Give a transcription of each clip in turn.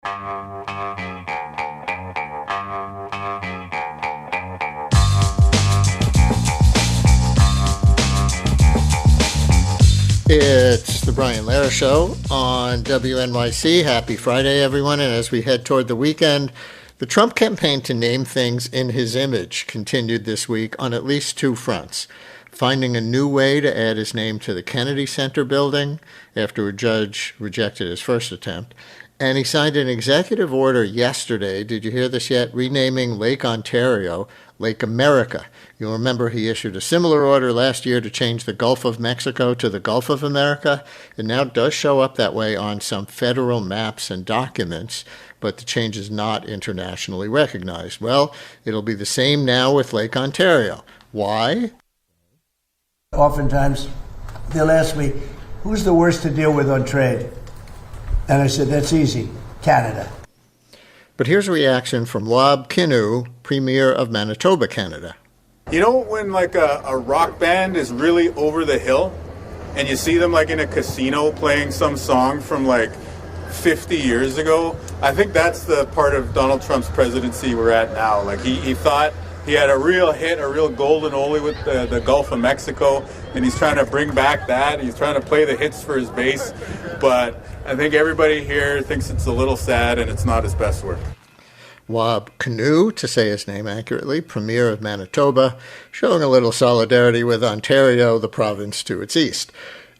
It's the Brian Lehrer Show on WNYC. Happy Friday, everyone. And as we head toward the weekend, the Trump campaign to name things in his image continued this week on at least two fronts. Finding a new way to add his name to the Kennedy Center building after a judge rejected his first attempt. And he signed an executive order yesterday, did you hear this yet, renaming Lake Ontario Lake America. You'll remember he issued a similar order last year to change the Gulf of Mexico to the Gulf of America. It now does show up that way on some federal maps and documents, but the change is not internationally recognized. Well, it'll be the same now with Lake Ontario. Why? Oftentimes, they'll ask me, who's the worst to deal with on trade? And I said, that's easy, Canada. But here's a reaction from Wab Kinew, Premier of Manitoba, Canada. You know when like a rock band is really over the hill and you see them like in a casino playing some song from like 50 years ago? I think that's the part of Donald Trump's presidency we're at now. Like he thought he had a real hit, a real golden oldie with the Gulf of Mexico, and he's trying to bring back that. He's trying to play the hits for his base, but I think everybody here thinks it's a little sad and it's not his best work. Wab Kinew, to say his name accurately, Premier of Manitoba, showing a little solidarity with Ontario, the province to its east.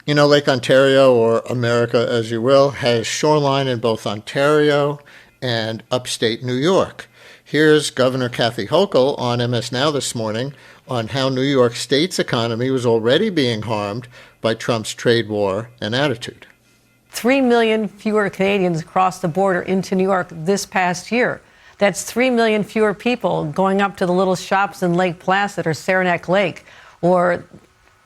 You know, Lake Ontario, or America as you will, has shoreline in both Ontario and upstate New York. Here's Governor Kathy Hochul on MS Now this morning on how New York State's economy was already being harmed by Trump's trade war and attitude. 3 million fewer Canadians crossed the border into New York this past year. That's 3 million fewer people going up to the little shops in Lake Placid or Saranac Lake, or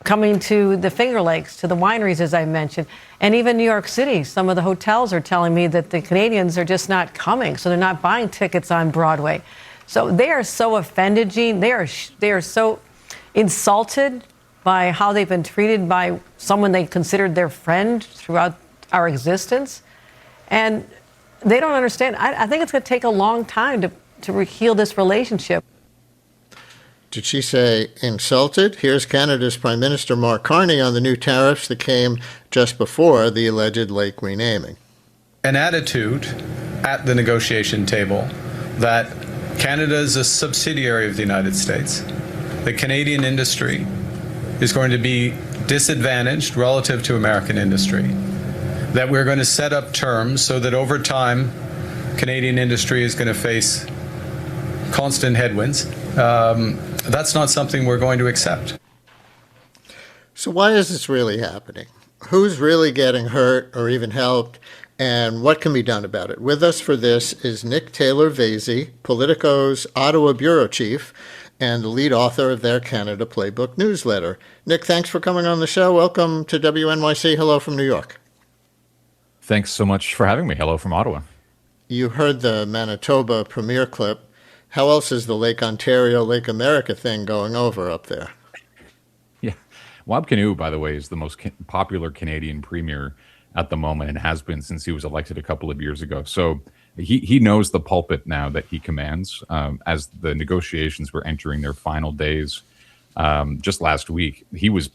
coming to the Finger Lakes, to the wineries, as I mentioned. And even New York City, some of the hotels are telling me that the Canadians are just not coming, so they're not buying tickets on Broadway. So they are so offended, Gene. They are so insulted by how they've been treated by someone they considered their friend throughout our existence. And they don't understand. I think it's going to take a long time to heal this relationship. Did she say insulted? Here's Canada's Prime Minister Mark Carney on the new tariffs that came just before the alleged lake renaming. An attitude at the negotiation table that Canada is a subsidiary of the United States. The Canadian industry is going to be disadvantaged relative to American industry. That we're going to set up terms so that over time, Canadian industry is going to face constant headwinds. That's not something we're going to accept. So why is this really happening? Who's really getting hurt or even helped? And what can be done about it? With us for this is Nick Taylor-Vaisey, Politico's Ottawa bureau chief and the lead author of their Canada Playbook newsletter. Nick, thanks for coming on the show. Welcome to WNYC. Hello from New York. Thanks so much for having me. Hello from Ottawa. You heard the Manitoba premiere clip. How else is the Lake Ontario, Lake America thing going over up there? Yeah. Wab Kinew, by the way, is the most popular Canadian premier at the moment and has been since he was elected a couple of years ago. So he knows the pulpit now that he commands. As the negotiations were entering their final days just last week, he was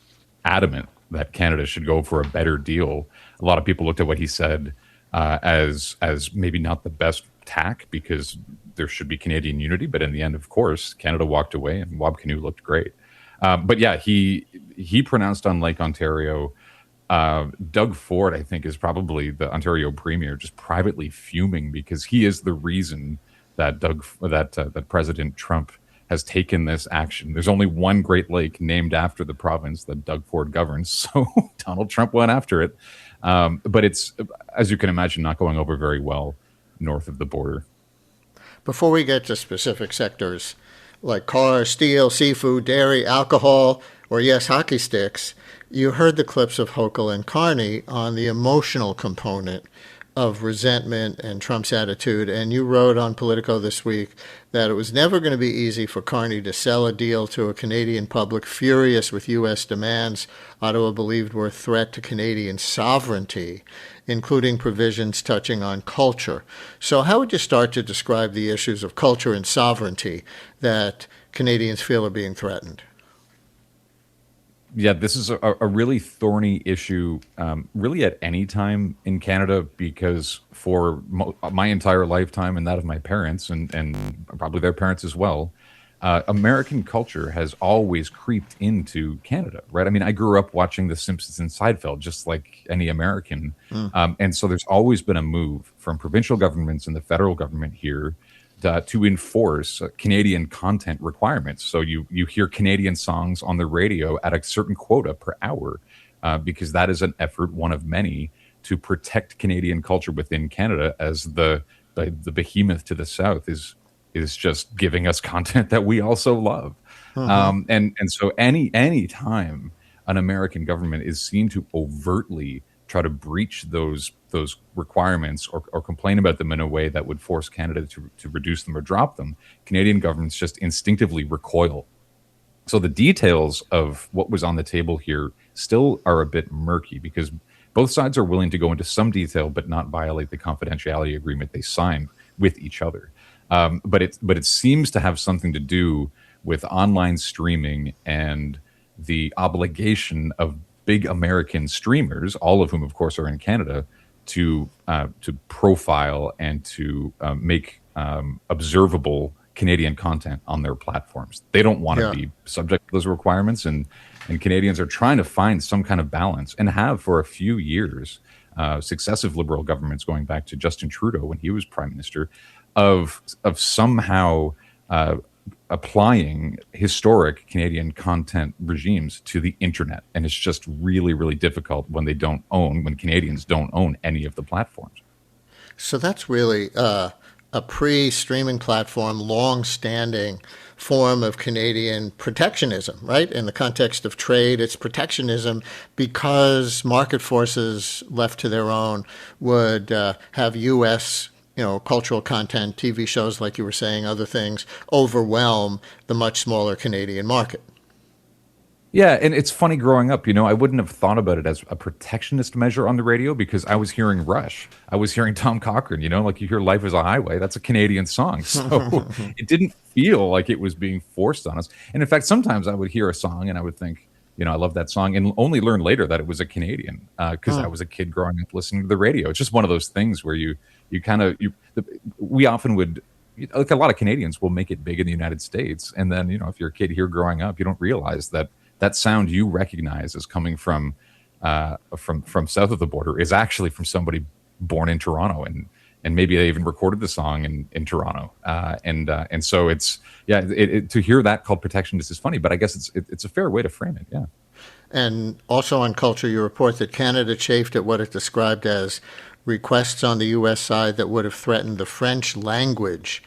adamant that Canada should go for a better deal. A lot of people looked at what he said as maybe not the best tack because there should be Canadian unity. But in the end, of course, Canada walked away and Wab Kinew looked great. But yeah, he pronounced on Lake Ontario. Doug Ford, I think, is probably the Ontario premier, just privately fuming because he is the reason that that President Trump has taken this action. There's only one Great Lake named after the province that Doug Ford governs, so Donald Trump went after it. But it's, as you can imagine, not going over very well north of the border. Before we get to specific sectors like cars, steel, seafood, dairy, alcohol, or yes, hockey sticks, you heard the clips of Hochul and Carney on the emotional component of resentment and Trump's attitude. And you wrote on Politico this week that it was never going to be easy for Carney to sell a deal to a Canadian public furious with U.S. demands Ottawa believed were a threat to Canadian sovereignty, including provisions touching on culture. So how would you start to describe the issues of culture and sovereignty that Canadians feel are being threatened? Yeah, this is a really thorny issue, really at any time in Canada, because for my entire lifetime and that of my parents and probably their parents as well, American culture has always creeped into Canada, right? I mean, I grew up watching The Simpsons and Seinfeld, just like any American. And so there's always been a move from provincial governments and the federal government here to enforce Canadian content requirements. So you hear Canadian songs on the radio at a certain quota per hour, because that is an effort, one of many, to protect Canadian culture within Canada, as the behemoth to the south is just giving us content that we also love. And so any time an American government is seen to overtly try to breach those requirements or complain about them in a way that would force Canada to reduce them or drop them, Canadian governments just instinctively recoil. So the details of what was on the table here still are a bit murky, because both sides are willing to go into some detail but not violate the confidentiality agreement they signed with each other. But it seems to have something to do with online streaming and the obligation of big American streamers, all of whom, of course, are in Canada, to profile and to make observable Canadian content on their platforms. They don't want to be subject to those requirements, and Canadians are trying to find some kind of balance, and have for a few years. Successive Liberal governments, going back to Justin Trudeau when he was Prime Minister, of somehow applying historic Canadian content regimes to the internet. And it's just really, really difficult when when Canadians don't own any of the platforms. So that's really a pre-streaming platform, long-standing form of Canadian protectionism, right? In the context of trade, it's protectionism because market forces left to their own would have U.S. Cultural content, TV shows, like you were saying, other things, overwhelm the much smaller Canadian market. Yeah, and it's funny growing up, I wouldn't have thought about it as a protectionist measure on the radio, because I was hearing Rush. I was hearing Tom Cochrane, like you hear Life is a Highway. That's a Canadian song. So it didn't feel like it was being forced on us. And in fact, sometimes I would hear a song and I would think, I love that song, and only learn later that it was a Canadian, because I was a kid growing up listening to the radio. It's just one of those things where we often would, like a lot of Canadians will make it big in the United States. And then, if you're a kid here growing up, you don't realize that sound you recognize as coming from south of the border is actually from somebody born in Toronto, and maybe they even recorded the song in Toronto. And so it's, to hear that called protectionist is funny, but I guess it's a fair way to frame it. Yeah. And also on culture, you report that Canada chafed at what it described as requests on the U.S. side that would have threatened the French language,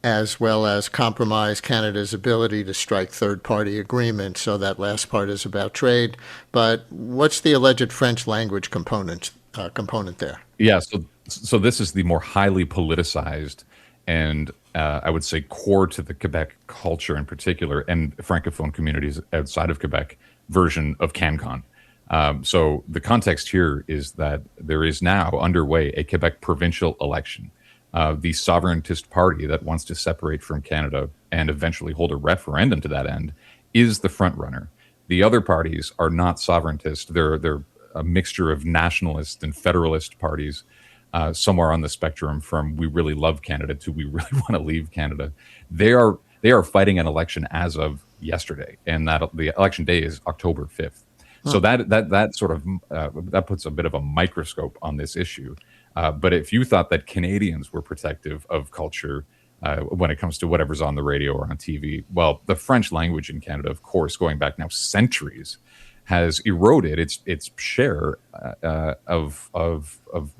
as well as compromise Canada's ability to strike third-party agreements. So that last part is about trade. But what's the alleged French language component there? Yeah, so this is the more highly politicized and I would say core to the Quebec culture in particular, and Francophone communities outside of Quebec version of CanCon. So the context here is that there is now underway a Quebec provincial election. The sovereigntist party that wants to separate from Canada and eventually hold a referendum to that end is the front runner. The other parties are not sovereigntist. They're a mixture of nationalist and federalist parties, somewhere on the spectrum from we really love Canada to we really want to leave Canada. They are fighting an election as of yesterday, and that the election day is October 5th. So that sort of that puts a bit of a microscope on this issue. But if you thought that Canadians were protective of culture when it comes to whatever's on the radio or on TV, well, the French language in Canada, of course, going back now centuries, has eroded its share of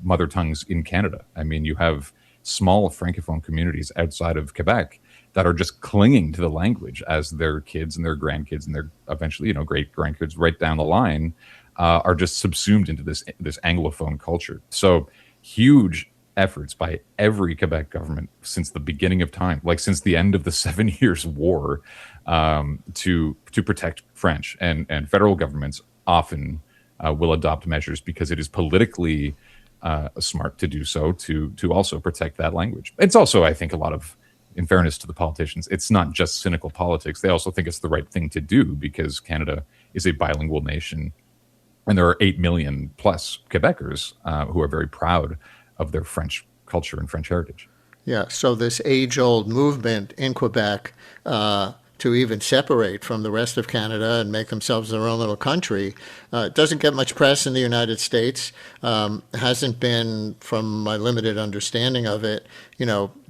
mother tongues in Canada. I mean, you have small Francophone communities outside of Quebec that are just clinging to the language as their kids and their grandkids and their eventually, great grandkids right down the line are just subsumed into this Anglophone culture. So huge efforts by every Quebec government since the beginning of time, like since the end of the 7 Years' War, to protect French, and federal governments often will adopt measures because it is politically smart to do so, to also protect that language. It's also, I think, a lot of, in fairness to the politicians, it's not just cynical politics. They also think it's the right thing to do because Canada is a bilingual nation, and there are 8 million plus Quebecers who are very proud of their French culture and French heritage. Yeah, so this age-old movement in Quebec to even separate from the rest of Canada and make themselves their own little country doesn't get much press in the United States. Hasn't been, from my limited understanding of it,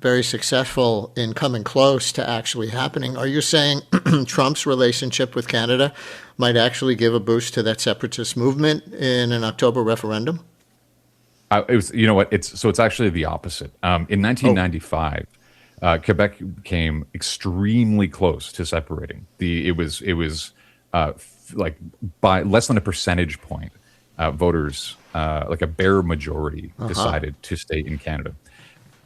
very successful in coming close to actually happening. Are you saying Trump's relationship with Canada might actually give a boost to that separatist movement in an October referendum? It was, it's actually the opposite. In 1995, Quebec came extremely close to separating. It was like by less than a percentage point, voters, like a bare majority, decided to stay in Canada.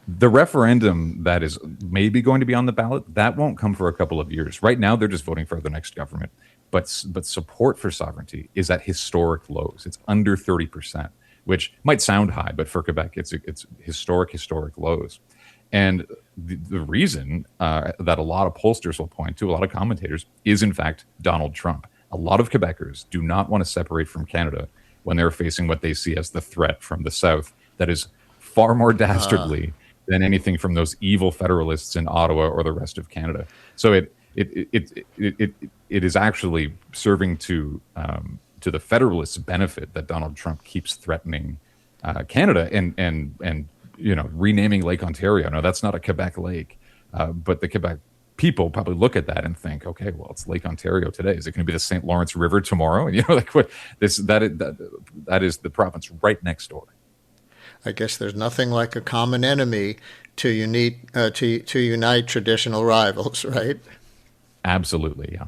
The referendum that is maybe going to be on the ballot, that won't come for a couple of years. Right now, they're just voting for the next government. But support for sovereignty is at historic lows. It's under 30%. Which might sound high, but for Quebec, it's historic lows. And the reason that a lot of pollsters will point to, a lot of commentators, is in fact Donald Trump. A lot of Quebecers do not want to separate from Canada when they're facing what they see as the threat from the South that is far more dastardly than anything from those evil federalists in Ottawa or the rest of Canada. So it is actually serving to the Federalists' benefit that Donald Trump keeps threatening Canada and renaming Lake Ontario. Now, that's not a Quebec lake, but the Quebec people probably look at that and think, okay, well, it's Lake Ontario today. Is it going to be the St. Lawrence River tomorrow? And that is the province right next door. I guess there's nothing like a common enemy to unite traditional rivals, right? Absolutely, yeah.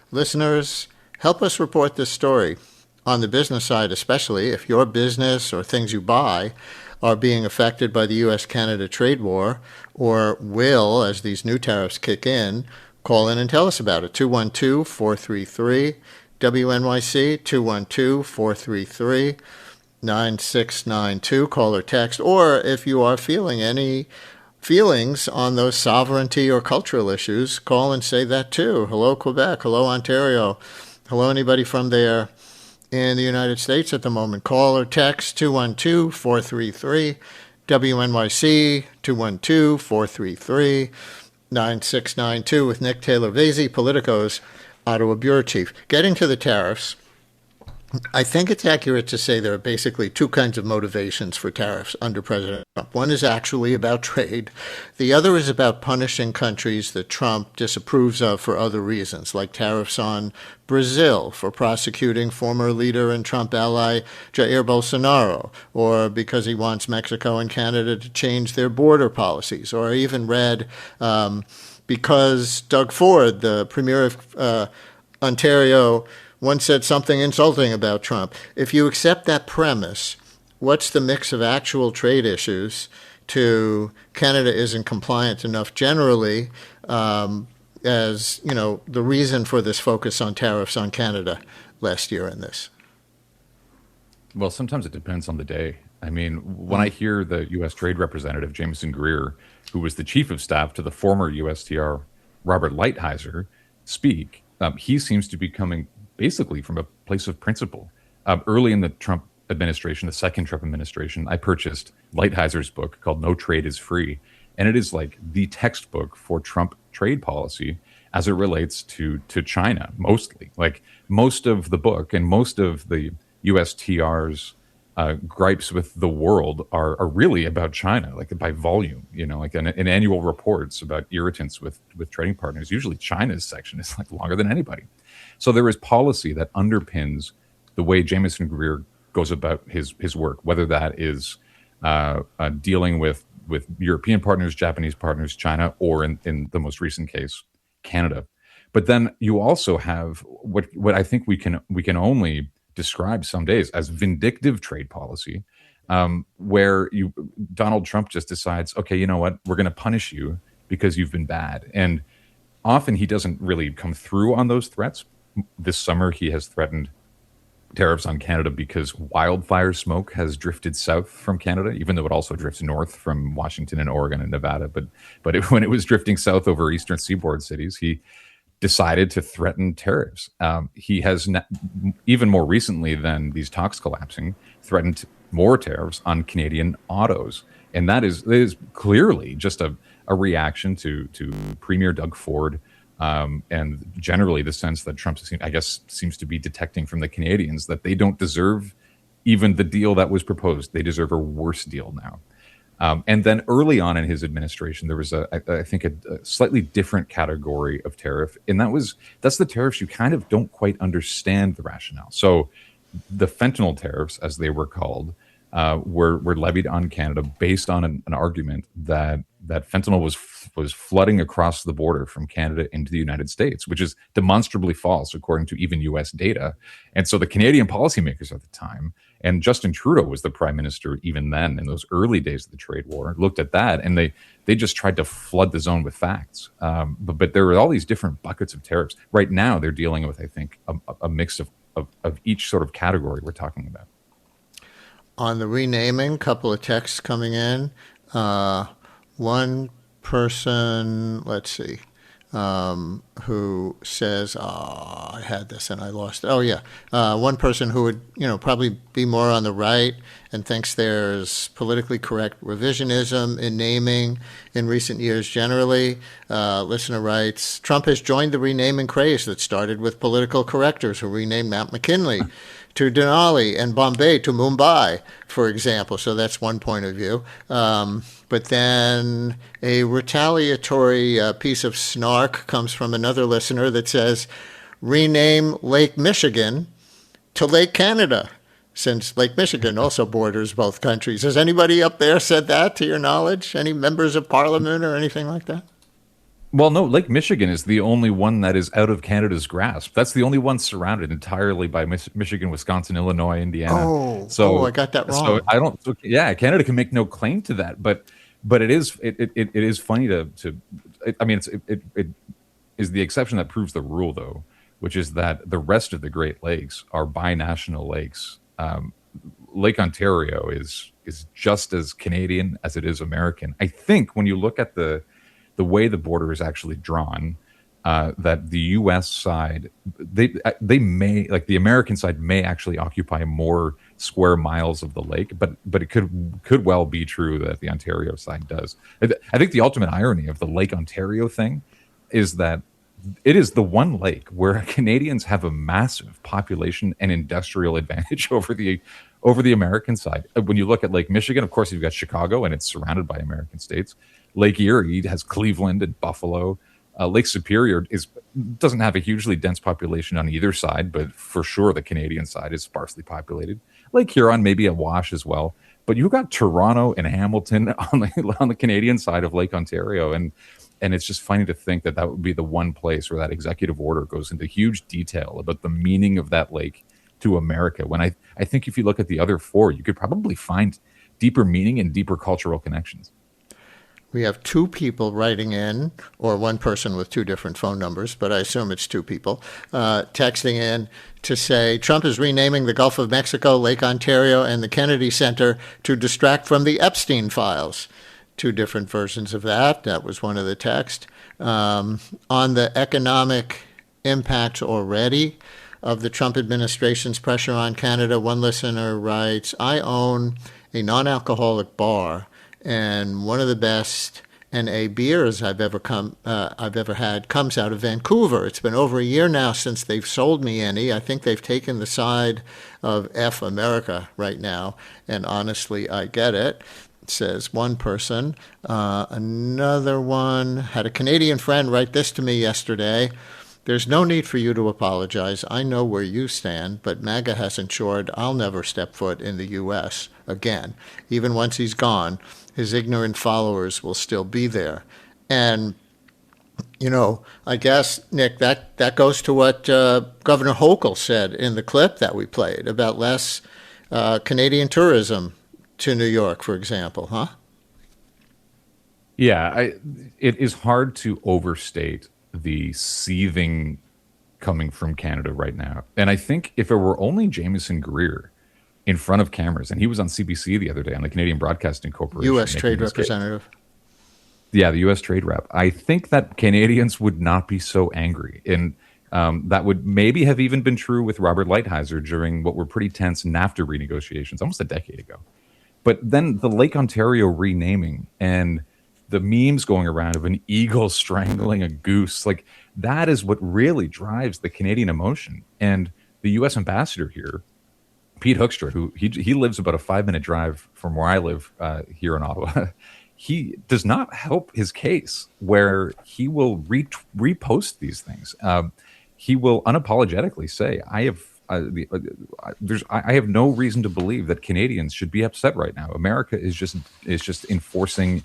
Listeners, help us report this story. On the business side, especially, if your business or things you buy are being affected by the U.S.-Canada trade war, or will as these new tariffs kick in, call in and tell us about it. 212-433-WNYC, 212-433-9692. Call or text. Or if you are feeling any feelings on those sovereignty or cultural issues, call and say that too. Hello, Quebec. Hello, Ontario. Hello, anybody from there in the United States at the moment. Call or text 212-433-WNYC, 212-433-9692 with Nick Taylor-Vaisey, Politico's Ottawa Bureau Chief. Getting to the tariffs, I think it's accurate to say there are basically two kinds of motivations for tariffs under President Trump. One is actually about trade. The other is about punishing countries that Trump disapproves of for other reasons, like tariffs on Brazil for prosecuting former leader and Trump ally Jair Bolsonaro, or because he wants Mexico and Canada to change their border policies, or I even read because Doug Ford, the premier of Ontario, once said something insulting about Trump. If you accept that premise, what's the mix of actual trade issues to Canada isn't compliant enough generally as, the reason for this focus on tariffs on Canada last year in this? Well, sometimes it depends on the day. I mean, when I hear the U.S. Trade Representative, Jameson Greer, who was the chief of staff to the former USTR, Robert Lighthizer, speak, he seems to be coming basically from a place of principle. Early in the Trump administration, the second Trump administration, I purchased Lighthizer's book called No Trade is Free. And it is like the textbook for Trump trade policy as it relates to China, mostly. Like most of the book and most of the USTR's gripes with the world are really about China, like by volume, like in annual reports about irritants with trading partners. Usually China's section is like longer than anybody. So there is policy that underpins the way Jameson Greer goes about his work, whether that is dealing with European partners, Japanese partners, China, or in the most recent case, Canada. But then you also have what I think we can only describe some days as vindictive trade policy where Donald Trump just decides, okay, you know what, we're going to punish you because you've been bad. And often he doesn't really come through on those threats. This summer, he has threatened tariffs on Canada because wildfire smoke has drifted south from Canada, even though it also drifts north from Washington and Oregon and Nevada. When it was drifting south over eastern seaboard cities, he decided to threaten tariffs. He has even more recently than these talks collapsing, threatened more tariffs on Canadian autos. And that is clearly just a reaction to Premier Doug Ford, and generally the sense that Trump, I guess, seems to be detecting from the Canadians that they don't deserve even the deal that was proposed. They deserve a worse deal now. And then early on in his administration, there was I think a slightly different category of tariff, and that's the tariffs you kind of don't quite understand the rationale. So the fentanyl tariffs, as they were called, were levied on Canada based on an argument that fentanyl was flooding across the border from Canada into the United States, which is demonstrably false according to even U.S. data. And so the Canadian policymakers at the time, and Justin Trudeau was the prime minister even then in those early days of the trade war, looked at that and they just tried to flood the zone with facts. But there were all these different buckets of tariffs. Right now, they're dealing with, I think, a mix of each sort of category we're talking about. On the renaming, couple of texts coming in. One person, let's see, who says, I had this and I lost it. Oh, yeah. One person who would, probably be more on the right and thinks there's politically correct revisionism in naming in recent years generally. Listener writes, Trump has joined the renaming craze that started with political correctors who renamed Mount McKinley to Denali and Bombay to Mumbai, for example. So that's one point of view. But then a retaliatory piece of snark comes from another listener that says, rename Lake Michigan to Lake Canada, since Lake Michigan also borders both countries. Has anybody up there said that, to your knowledge? Any members of parliament or anything like that? Well, no, Lake Michigan is the only one that is out of Canada's grasp. That's the only one surrounded entirely by Michigan, Wisconsin, Illinois, Indiana. I got that wrong. Canada can make no claim to that, but it is funny to it is the exception that proves the rule, though, which is that the rest of the Great Lakes are binational lakes. Lake Ontario is just as Canadian as it is American. I think when you look at the way the border is actually drawn, that the U.S. side, they may, like the American side, may actually occupy more square miles of the lake, but it could well be true that the Ontario side does. I think the ultimate irony of the Lake Ontario thing is that it is the one lake where Canadians have a massive population and industrial advantage over the American side. When you look at Lake Michigan, of course, you've got Chicago, and it's surrounded by American states. Lake Erie has Cleveland and Buffalo. Lake Superior doesn't have a hugely dense population on either side, but for sure the Canadian side is sparsely populated. Lake Huron may be a wash as well, but you've got Toronto and Hamilton on the Canadian side of Lake Ontario, and it's just funny to think that would be the one place where that executive order goes into huge detail about the meaning of that lake to America. When I think if you look at the other four, you could probably find deeper meaning and deeper cultural connections. We have two people writing in, or one person with two different phone numbers, but I assume it's two people, texting in to say Trump is renaming the Gulf of Mexico, Lake Ontario, and the Kennedy Center to distract from the Epstein files. Two different versions of that. That was one of the texts. On the economic impacts already of the Trump administration's pressure on Canada, one listener writes, I own a non-alcoholic bar, and one of the best NA beers I've ever had comes out of Vancouver. It's been over a year now since they've sold me any. I think they've taken the side of F America right now, and honestly, I get it, says one person. Another one had a Canadian friend write this to me yesterday. There's no need for you to apologize. I know where you stand, but MAGA has ensured I'll never step foot in the U.S. again. Even once he's gone, his ignorant followers will still be there. And, I guess, Nick, that goes to what Governor Hochul said in the clip that we played about less Canadian tourism to New York, for example, huh? Yeah, it is hard to overstate the seething coming from Canada right now. And I think if it were only Jameson Greer in front of cameras, and he was on CBC the other day on the Canadian Broadcasting Corporation. U.S. Trade Representative. Yeah, the U.S. Trade Rep. I think that Canadians would not be so angry. And that would maybe have even been true with Robert Lighthizer during what were pretty tense NAFTA renegotiations almost a decade ago. But then the Lake Ontario renaming and the memes going around of an eagle strangling a goose, like that is what really drives the Canadian emotion. And the U.S. ambassador here, Pete Hoekstra, who he lives about a 5-minute drive from where I live here in Ottawa, he does not help his case where he will repost these things. He will unapologetically say, I have no reason to believe that Canadians should be upset right now. America is just enforcing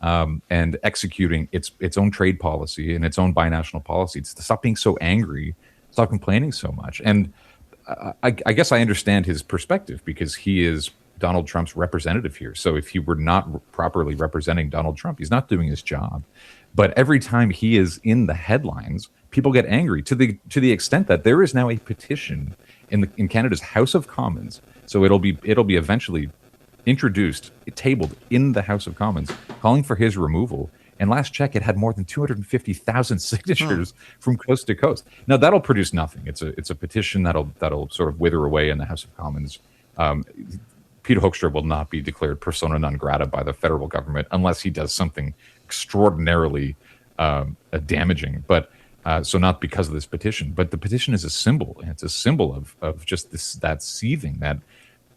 and executing its own trade policy and its own binational policy. It's to stop being so angry, stop complaining so much. And I guess I understand his perspective because he is Donald Trump's representative here. So if he were not properly representing Donald Trump, he's not doing his job. But every time he is in the headlines, people get angry to the extent that there is now a petition in Canada's House of Commons. So it'll be eventually introduced, tabled in the House of Commons, calling for his removal. And last check, it had more than 250,000 signatures from coast to coast. Now that'll produce nothing. It's a petition that'll sort of wither away in the House of Commons. Peter Hoekstra will not be declared persona non grata by the federal government unless he does something extraordinarily damaging. But so not because of this petition, but the petition is a symbol, and it's a symbol of just that seething that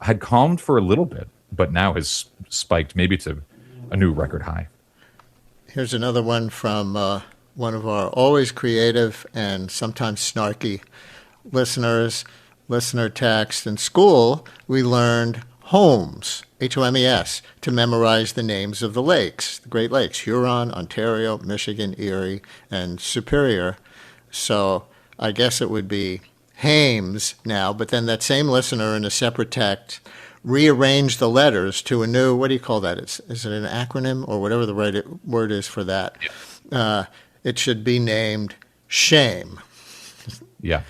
had calmed for a little bit, but now has spiked maybe to a new record high. Here's another one from one of our always creative and sometimes snarky listeners. Listener text: in school, we learned HOMES, HOMES, to memorize the names of the lakes, the Great Lakes, Huron, Ontario, Michigan, Erie, and Superior. So I guess it would be Hames now, but then that same listener in a separate text rearranged the letters to a new, what do you call that? Is it an acronym or whatever the right word is for that? It should be named SHAME. Yeah.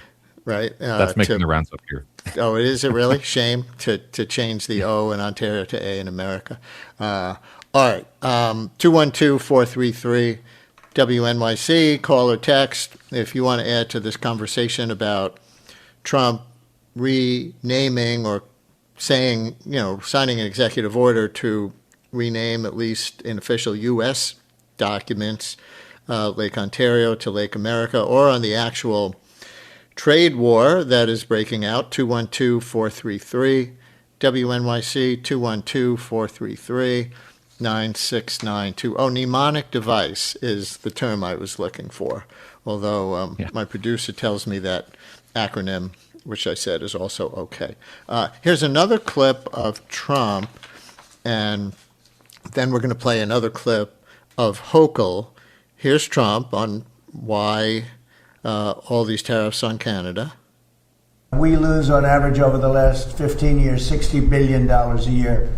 Right? That's making the rounds up here. Oh, is it really? Shame to change the O in Ontario to A in America. All right. 212-433 WNYC, call or text if you want to add to this conversation about Trump renaming or saying, signing an executive order to rename, at least in official U.S. documents, Lake Ontario to Lake America, or on the actual trade war that is breaking out. 212-433 WNYC, 212-433-9692. Oh, mnemonic device is the term I was looking for, although my producer tells me that acronym, which I said is also okay. Here's another clip of Trump, and then we're going to play another clip of Hochul. Here's Trump on why all these tariffs on Canada. We lose on average over the last 15 years $60 billion a year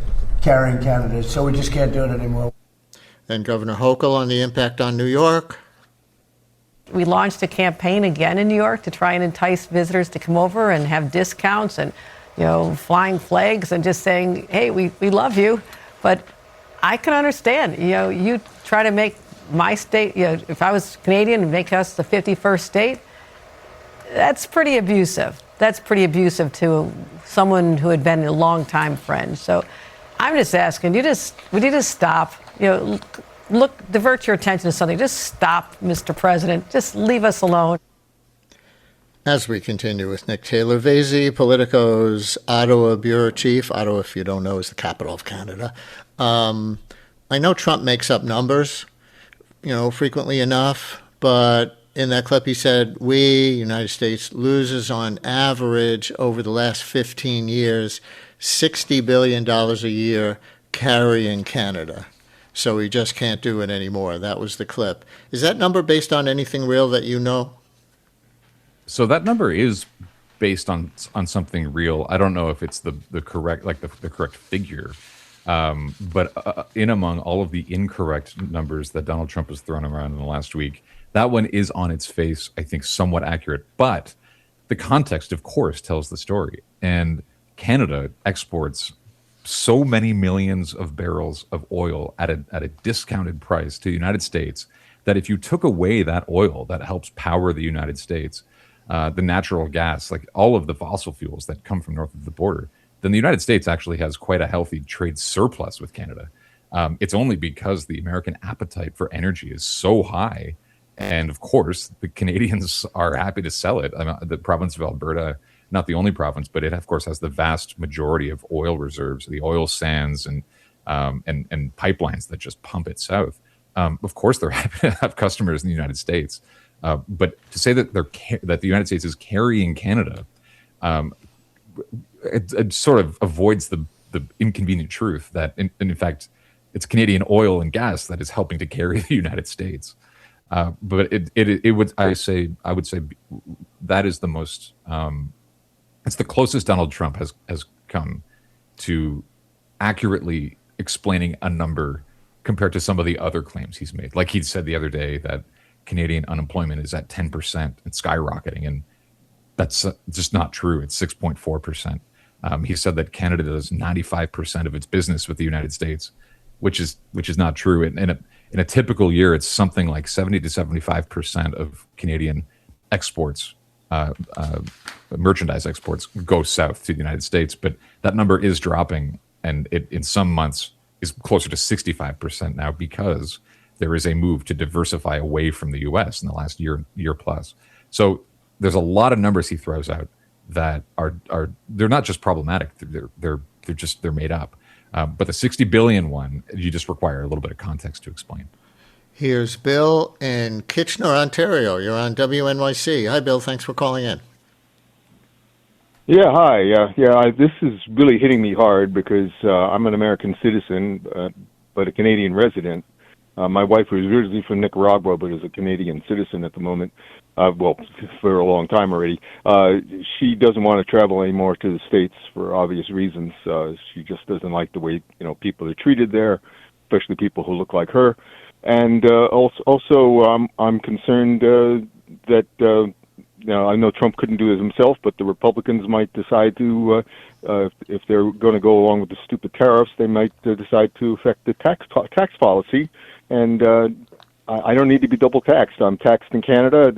carrying Canada, so we just can't do it anymore. And Governor Hochul on the impact on New York. We launched a campaign again in New York to try and entice visitors to come over and have discounts and, flying flags and just saying, hey, we love you. But I can understand, you try to make my state, if I was Canadian and make us the 51st state, that's pretty abusive. That's pretty abusive to someone who had been a longtime friend. So I'm just asking, would you just stop? Divert your attention to something. Just stop, Mr. President. Just leave us alone. As we continue with Nick Taylor-Vaisey, Politico's Ottawa bureau chief. Ottawa, if you don't know, is the capital of Canada. I know Trump makes up numbers, frequently enough, but in that clip he said, United States, loses on average over the last 15 years $60 billion a year carrying Canada. So we just can't do it anymore. That was the clip. Is that number based on anything real that you know? So that number is based on something real. I don't know if it's the correct the correct figure. But in among all of the incorrect numbers that Donald Trump has thrown around in the last week, that one is on its face, I think, somewhat accurate. But the context, of course, tells the story. And Canada exports so many millions of barrels of oil at a discounted price to the United States that if you took away that oil that helps power the United States, the natural gas, like all of the fossil fuels that come from north of the border, then the United States actually has quite a healthy trade surplus with Canada. It's only because the American appetite for energy is so high. And of course, the Canadians are happy to sell it. I mean, the province of Alberta, not the only province, but it of course has the vast majority of oil reserves, the oil sands and pipelines that just pump it south. Of course, they're happy to have customers in the United States. But to say that that the United States is carrying Canada, it sort of avoids the inconvenient truth that in fact it's Canadian oil and gas that is helping to carry the United States. But I would say that is the most it's the closest Donald Trump has come to accurately explaining a number compared to some of the other claims he's made. Like he said the other day that Canadian unemployment is at 10% and skyrocketing, and that's just not true. It's 6.4%. He said that Canada does 95% of its business with the United States, which is not true. In a typical year, it's something like 70 to 75% of Canadian exports, merchandise exports, go south to the United States. But that number is dropping, and it in some months is closer to 65% now because there is a move to diversify away from the U.S. in the last year plus. So there's a lot of numbers he throws out that are they're not just problematic; they're made up. But the 60 billion one, you just require a little bit of context to explain. Here's Bill in Kitchener, Ontario. You're on WNYC. Hi, Bill. Thanks for calling in. Yeah, hi. This is really hitting me hard because I'm an American citizen, but a Canadian resident. My wife was originally from Nicaragua, but is a Canadian citizen at the moment. For a long time already. She doesn't want to travel anymore to the States for obvious reasons. She just doesn't like the way people are treated there, especially people who look like her. And also, I'm concerned that I know Trump couldn't do it himself, but the Republicans might decide to, if they're going to go along with the stupid tariffs, they might decide to affect the tax policy. And I don't need to be double taxed. I'm taxed in Canada.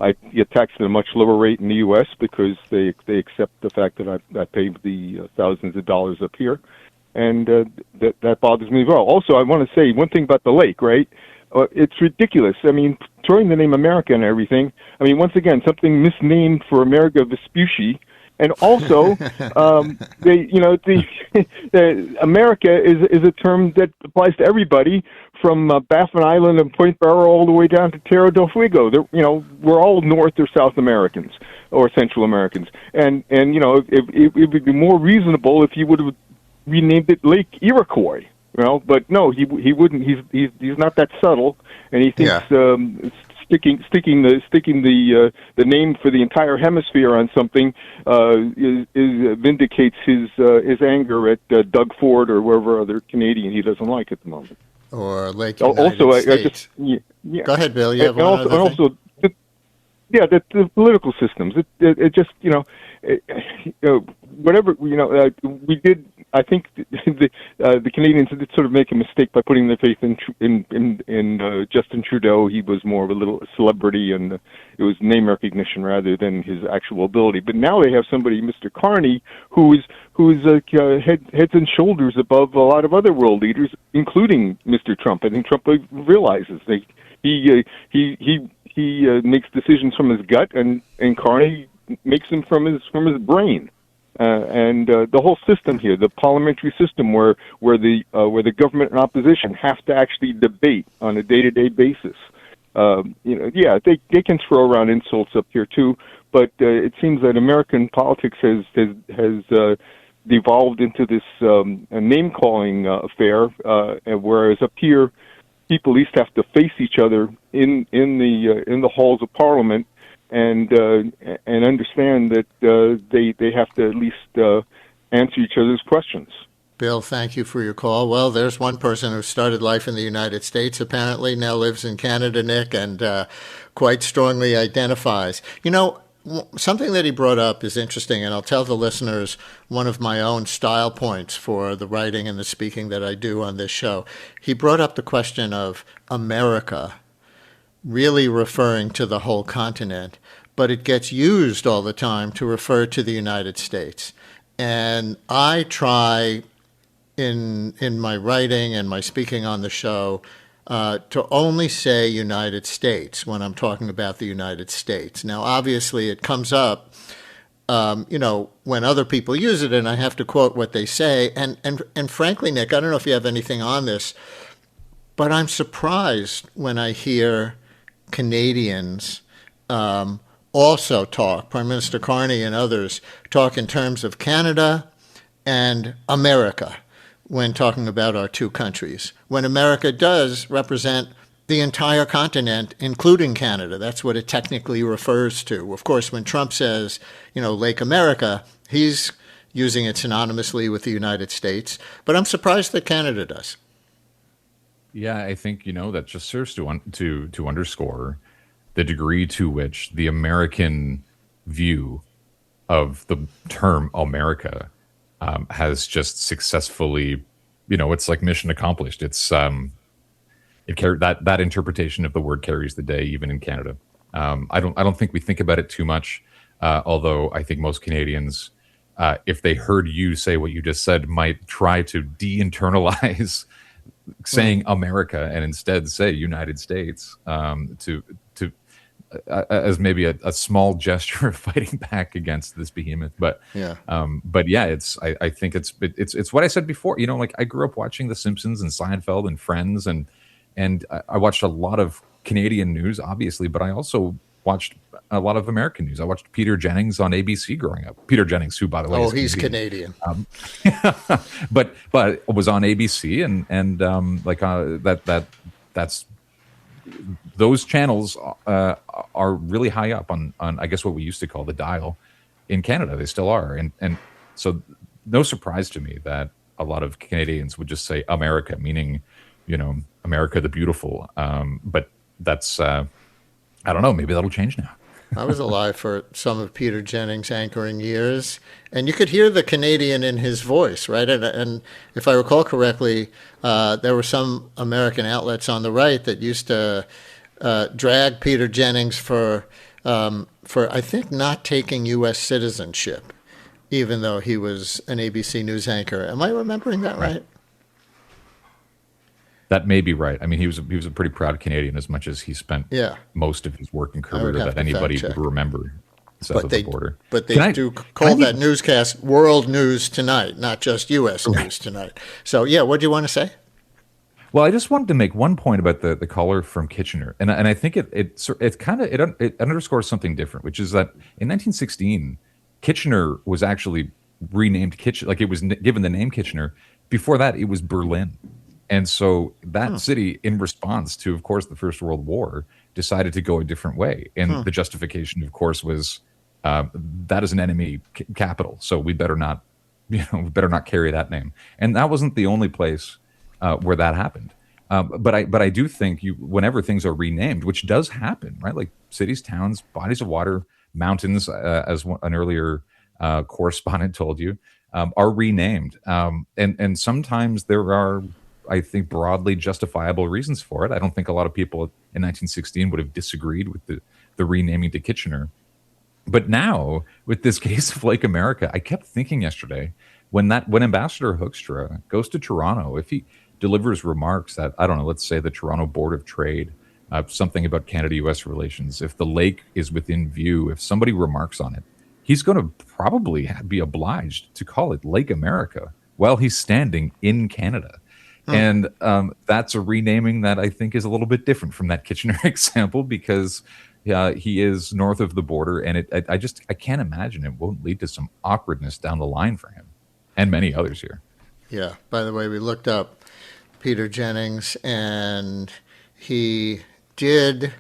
I get taxed at a much lower rate in the U.S. because they accept the fact that I pay the thousands of dollars up here, and that bothers me as well. Also, I want to say one thing about the lake. Right, it's ridiculous. I mean, throwing the name America and everything. I mean, once again, something misnamed for America Vespucci. And also, America is a term that applies to everybody from Baffin Island and Point Barrow all the way down to Tierra del Fuego. We're all North or South Americans or Central Americans. And it would be more reasonable if you would have renamed it Lake Iroquois. But no, he wouldn't. He's not that subtle, and he thinks sticking the name for the entire hemisphere on something vindicates his anger at Doug Ford or wherever other Canadian he doesn't like at the moment. Or Lake United States. Go aheed, Bill. You have the political systems. It just whatever we did. I think the Canadians did sort of make a mistake by putting their faith in Justin Trudeau. He was more of a little celebrity, and it was name recognition rather than his actual ability. But now they have somebody, Mr. Carney, who's heads and shoulders above a lot of other world leaders, including Mr. Trump. I think Trump realizes he makes decisions from his gut, and Carney makes them from his brain. And the whole system here, the parliamentary system, where the government and opposition have to actually debate on a day-to-day basis. They can throw around insults up here too, but it seems that American politics has devolved into this name-calling affair, whereas up here, people at least have to face each other in the halls of Parliament. And understand that they have to at least answer each other's questions. Bill, thank you for your call. Well, there's one person who started life in the United States, apparently, now lives in Canada, Nick, and quite strongly identifies. Something that he brought up is interesting, and I'll tell the listeners one of my own style points for the writing and the speaking that I do on this show. He brought up the question of America, really referring to the whole continent, but it gets used all the time to refer to the United States. And I try in my writing and my speaking on the show to only say United States when I'm talking about the United States. Now, obviously, it comes up, when other people use it, and I have to quote what they say. And frankly, Nick, I don't know if you have anything on this, but I'm surprised when I hear Canadians also talk, Prime Minister Carney and others, talk in terms of Canada and America when talking about our two countries, when America does represent the entire continent, including Canada. That's what it technically refers to. Of course, when Trump says, Lake America, he's using it synonymously with the United States, but I'm surprised that Canada does. Yeah, I think, that just serves to underscore the degree to which the American view of the term America has just successfully, it's like mission accomplished. It's that interpretation of the word carries the day even in Canada. I don't think we think about it too much, although I think most Canadians, if they heard you say what you just said, might try to de-internalize saying America and instead say United States as maybe a small gesture of fighting back against this behemoth. But yeah, I think it's what I said before. I grew up watching The Simpsons and Seinfeld and Friends, and I watched a lot of Canadian news, obviously, but I also watched a lot of American news. I watched Peter Jennings on ABC growing up. Peter Jennings, who, by the way, he's Canadian. But was on ABC, and that's those channels are really high up on I guess what we used to call the dial in Canada. They still are, and so no surprise to me that a lot of Canadians would just say America, meaning America the beautiful. But that's I don't know. Maybe that'll change now. I was alive for some of Peter Jennings' anchoring years, and you could hear the Canadian in his voice, right? And if I recall correctly, there were some American outlets on the right that used to drag Peter Jennings for I think not taking U.S. citizenship, even though he was an ABC News anchor. Am I remembering that right? That may be right. I mean, he was a pretty proud Canadian, as much as he spent most of his working career that anybody would remember south of the border. But they do call that newscast World News Tonight, not just U.S. News Tonight. So, what do you want to say? Well, I just wanted to make one point about the caller from Kitchener, and I think it underscores something different, which is that in 1916, Kitchener was actually renamed Kitchener, like it was given the name Kitchener. Before that, it was Berlin. And so that city, in response to, of course, the First World War, decided to go a different way. And the justification, of course, was that is an enemy capital, so we better not carry that name. And that wasn't the only place where that happened. But I do think whenever things are renamed, which does happen, right? Like cities, towns, bodies of water, mountains, as an earlier correspondent told you, are renamed. And sometimes there are, I think, broadly justifiable reasons for it. I don't think a lot of people in 1916 would have disagreed with the renaming to Kitchener. But now, with this case of Lake America, I kept thinking yesterday, when Ambassador Hoekstra goes to Toronto, if he delivers remarks at, I don't know, let's say the Toronto Board of Trade, something about Canada-U.S. relations, if the lake is within view, if somebody remarks on it, he's going to probably be obliged to call it Lake America while he's standing in Canada. And that's a renaming that I think is a little bit different from that Kitchener example, because he is north of the border, and I can't imagine it won't lead to some awkwardness down the line for him and many others here. Yeah. By the way, we looked up Peter Jennings, and he did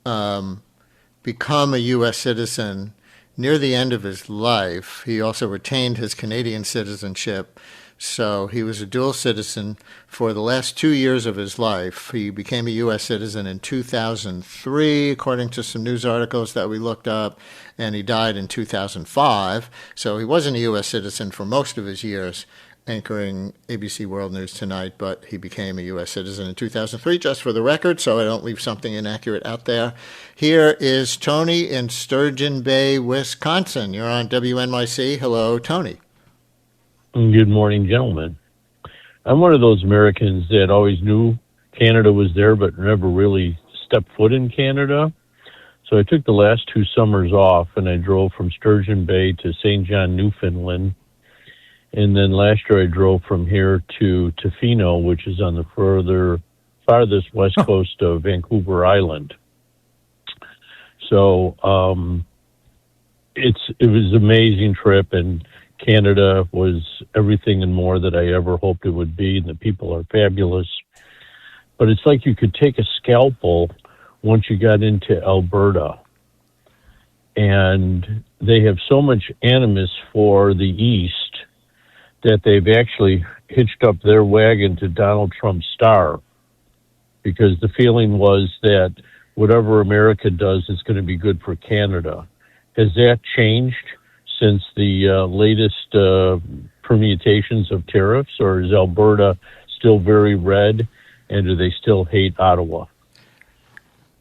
become a U.S. citizen near the end of his life. He also retained his Canadian citizenship. So he was a dual citizen for the last 2 years of his life. He became a U.S. citizen in 2003, according to some news articles that we looked up, and he died in 2005. So he wasn't a U.S. citizen for most of his years anchoring ABC World News Tonight, but he became a U.S. citizen in 2003, just for the record, so I don't leave something inaccurate out there. Here is Tony in Sturgeon Bay, Wisconsin. You're on WNYC. Hello, Tony. Good morning, gentlemen. I'm one of those Americans that always knew Canada was there, but never really stepped foot in Canada. So I took the last 2 summers off, and I drove from Sturgeon Bay to St. John, Newfoundland. And then last year I drove from here to Tofino, which is on the farthest west coast of Vancouver Island. So it was an amazing trip, and Canada was everything and more that I ever hoped it would be, and the people are fabulous. But it's like you could take a scalpel once you got into Alberta. And they have so much animus for the East that they've actually hitched up their wagon to Donald Trump's star, because the feeling was that whatever America does is going to be good for Canada. Has that changed since the latest permutations of tariffs, or is Alberta still very red, and do they still hate Ottawa?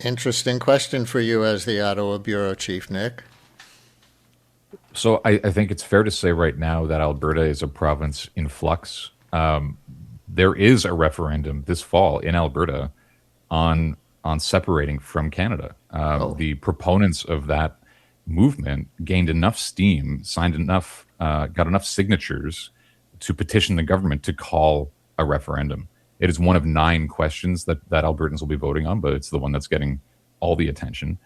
Interesting question for you as the Ottawa bureau chief, Nick. So I think it's fair to say right now that Alberta is a province in flux. There is a referendum this fall in Alberta on separating from Canada. The proponents of that movement gained enough steam, got enough signatures to petition the government to call a referendum. It is one of 9 questions that Albertans will be voting on, but it's the one that's getting all the attention.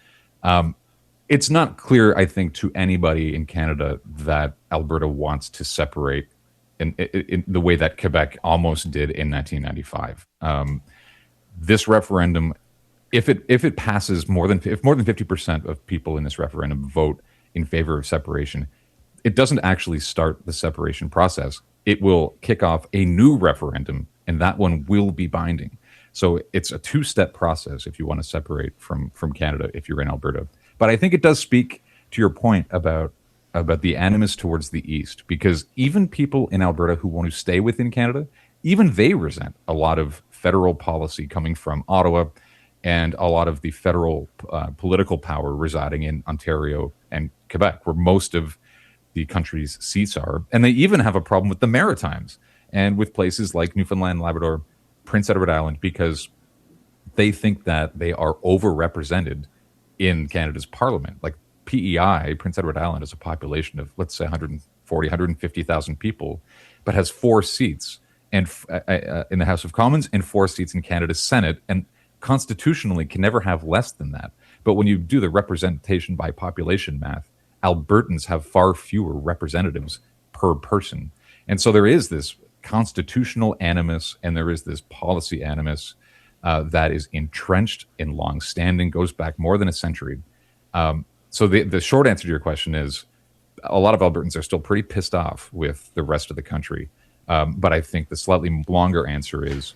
It's not clear, I think, to anybody in Canada that Alberta wants to separate in the way that Quebec almost did in 1995. This referendum, if it passes, if more than 50% of people in this referendum vote in favor of separation, it doesn't actually start the separation process. It will kick off a new referendum, and that one will be binding. So it's a 2-step process if you want to separate from Canada if you're in Alberta. But I think it does speak to your point about the animus towards the East, because even people in Alberta who want to stay within Canada, even they resent a lot of federal policy coming from Ottawa and a lot of the federal political power residing in Ontario and Quebec, where most of the country's seats are. And they even have a problem with the Maritimes and with places like Newfoundland, Labrador, Prince Edward Island, because they think that they are overrepresented in Canada's parliament. Like PEI, Prince Edward Island, is a population of, let's say, 140, 150,000 people, but has 4 seats and in the House of Commons and 4 seats in Canada's Senate, and constitutionally can never have less than that. But when you do the representation by population math, Albertans have far fewer representatives per person. And so there is this constitutional animus and there is this policy animus that is entrenched and long-standing, goes back more than a century. So the short answer to your question is a lot of Albertans are still pretty pissed off with the rest of the country. But I think the slightly longer answer is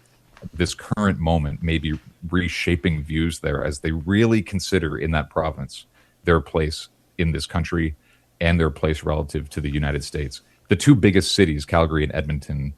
this current moment may be reshaping views there as they really consider in that province their place in this country and their place relative to the United States. The 2 biggest cities, Calgary and Edmonton,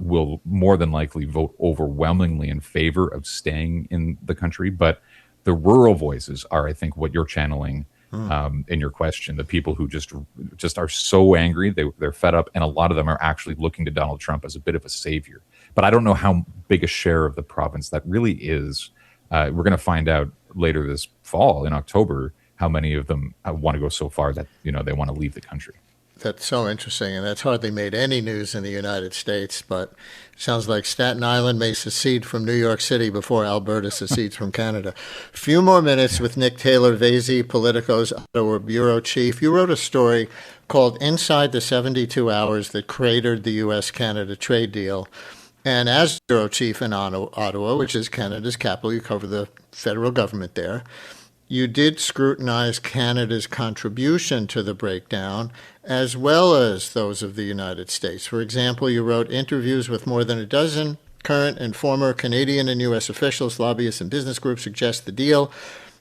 will more than likely vote overwhelmingly in favor of staying in the country. But the rural voices are, I think, what you're channeling in your question. The people who just are so angry, they're fed up, and a lot of them are actually looking to Donald Trump as a bit of a savior. But I don't know how big a share of the province that really is. We're going to find out later this fall in October how many of them want to go so far that they want to leave the country. That's so interesting, and that's hardly made any news in the United States, but it sounds like Staten Island may secede from New York City before Alberta secedes from Canada. A few more minutes with Nick Taylor-Vaisey, Politico's Ottawa bureau chief. You wrote a story called Inside the 72 Hours That Cratered the U.S.-Canada Trade Deal. And as bureau chief in Ottawa, which is Canada's capital, you cover the federal government there. you did scrutinize Canada's contribution to the breakdown, as well as those of the United States. For example, you wrote interviews with more than a dozen current and former Canadian and U.S. officials, lobbyists, and business groups suggest the deal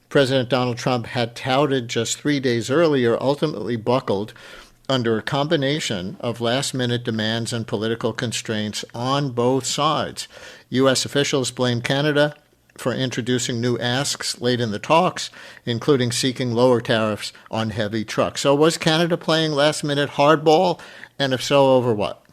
President Donald Trump had touted just 3 days earlier ultimately buckled under a combination of last-minute demands and political constraints on both sides. U.S. officials blame Canada for introducing new asks late in the talks, including seeking lower tariffs on heavy trucks. So was Canada playing last-minute hardball, and if so, over what?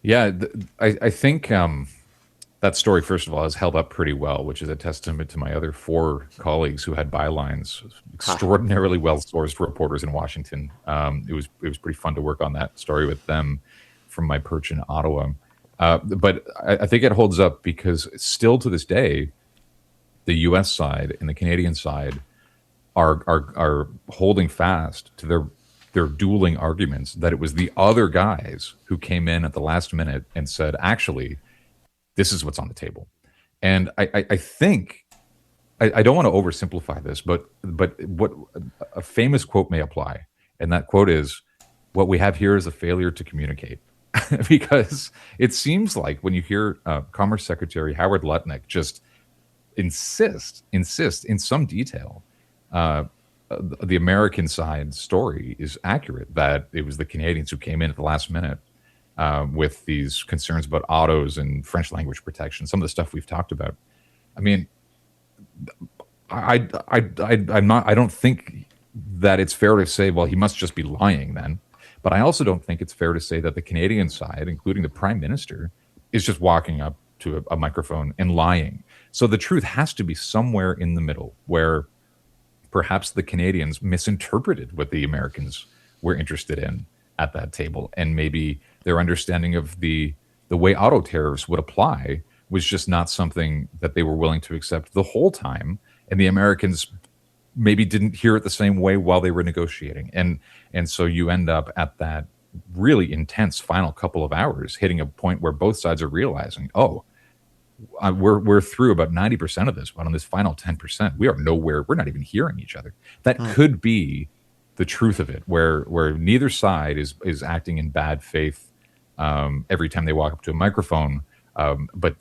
Yeah, I think that story, first of all, has held up pretty well, which is a testament to my other 4 colleagues who had bylines, extraordinarily well-sourced reporters in Washington. It was pretty fun to work on that story with them from my perch in Ottawa. But I think it holds up because still to this day, the U.S. side and the Canadian side are holding fast to their dueling arguments that it was the other guys who came in at the last minute and said, actually, this is what's on the table. And I think, I don't want to oversimplify this, but what a famous quote may apply. And that quote is, what we have here is a failure to communicate. Because it seems like when you hear Commerce Secretary Howard Lutnick just insist in some detail, the American side story is accurate, that it was the Canadians who came in at the last minute with these concerns about autos and French language protection, some of the stuff we've talked about. I mean, I don't think that it's fair to say, well, he must just be lying then. But I also don't think it's fair to say that the Canadian side, including the Prime Minister, is just walking up to a microphone and lying. So the truth has to be somewhere in the middle, where perhaps the Canadians misinterpreted what the Americans were interested in at that table, and maybe their understanding of the way auto tariffs would apply was just not something that they were willing to accept the whole time, and the Americans maybe didn't hear it the same way while they were negotiating. And so you end up at that really intense final couple of hours hitting a point where both sides are realizing, we're through about 90% of this, but on this final 10%, we are nowhere, we're not even hearing each other. That could be the truth of it, where neither side is acting in bad faith every time they walk up to a microphone, but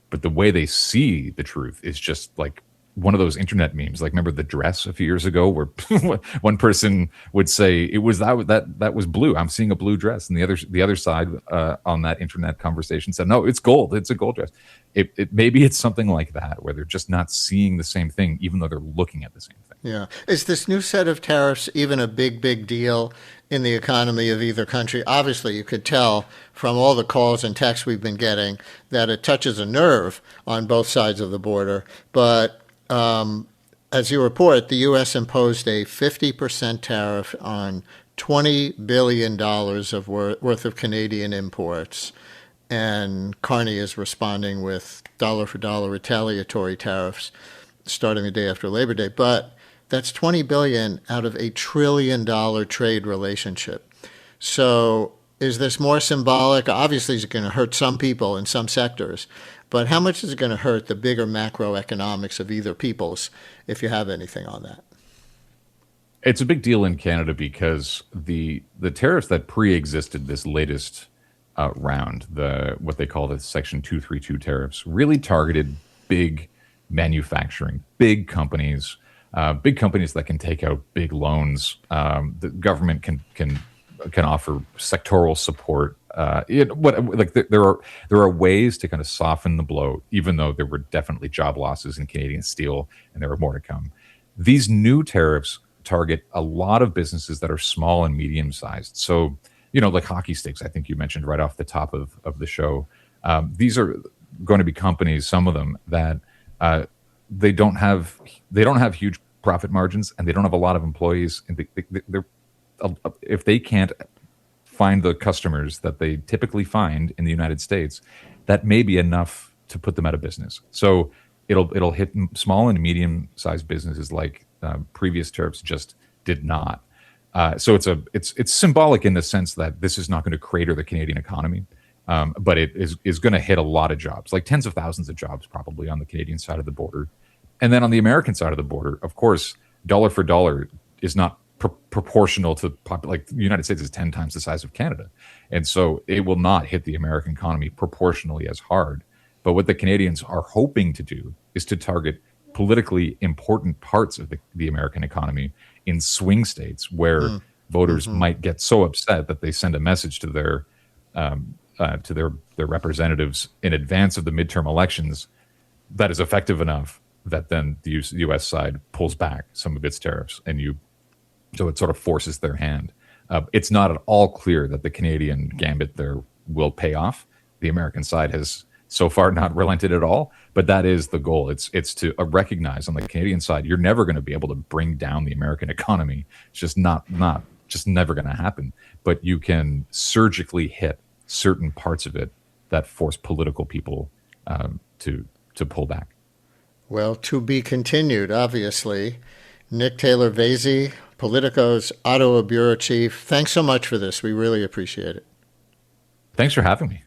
the way they see the truth is just like one of those internet memes. Like, remember the dress a few years ago, where one person would say it was that was blue. I'm seeing a blue dress, and the other side on that internet conversation said, no, it's gold. It's a gold dress. Maybe it's something like that, where they're just not seeing the same thing, even though they're looking at the same thing. Yeah. Is this new set of tariffs even a big deal in the economy of either country? Obviously, you could tell from all the calls and texts we've been getting that it touches a nerve on both sides of the border. But as you report, the U.S. imposed a 50% tariff on $20 billion worth of Canadian imports, and Carney is responding with dollar-for-dollar retaliatory tariffs starting the day after Labor Day. But that's $20 billion out of a $1 trillion trade relationship. So is this more symbolic? Obviously, it's going to hurt some people in some sectors, but how much is it going to hurt the bigger macroeconomics of either peoples, if you have anything on that? It's a big deal in Canada because the tariffs that pre-existed this latest round, what they call the Section 232 tariffs, really targeted big manufacturing, big companies that can take out big loans. The government can offer sectoral support. There are ways to kind of soften the blow, even though there were definitely job losses in Canadian steel, and there are more to come. These new tariffs target a lot of businesses that are small and medium sized. So, like hockey sticks, I think you mentioned right off the top of the show. These are going to be companies, some of them, that they don't have huge profit margins, and they don't have a lot of employees. And if they can't find the customers that they typically find in the United States, that may be enough to put them out of business. So it'll hit small and medium sized businesses like previous tariffs just did not. So it's symbolic in the sense that this is not going to crater the Canadian economy, but it is going to hit a lot of jobs, like tens of thousands of jobs probably on the Canadian side of the border. And then on the American side of the border, of course, dollar for dollar is not proportional to like the United States is 10 times the size of Canada. And so it will not hit the American economy proportionally as hard. But what the Canadians are hoping to do is to target politically important parts of the American economy in swing states where voters might get so upset that they send a message to their representatives in advance of the midterm elections that is effective enough that then the U.S. side pulls back some of its tariffs, so it sort of forces their hand. It's not at all clear that the Canadian gambit there will pay off. The American side has so far not relented at all, but that is the goal. It's to recognize on the Canadian side, you're never going to be able to bring down the American economy. It's just just never going to happen. But you can surgically hit certain parts of it that force political people to pull back. Well, to be continued, obviously. Nick Taylor-Vaisey, Politico's Ottawa bureau chief. Thanks so much for this. We really appreciate it. Thanks for having me.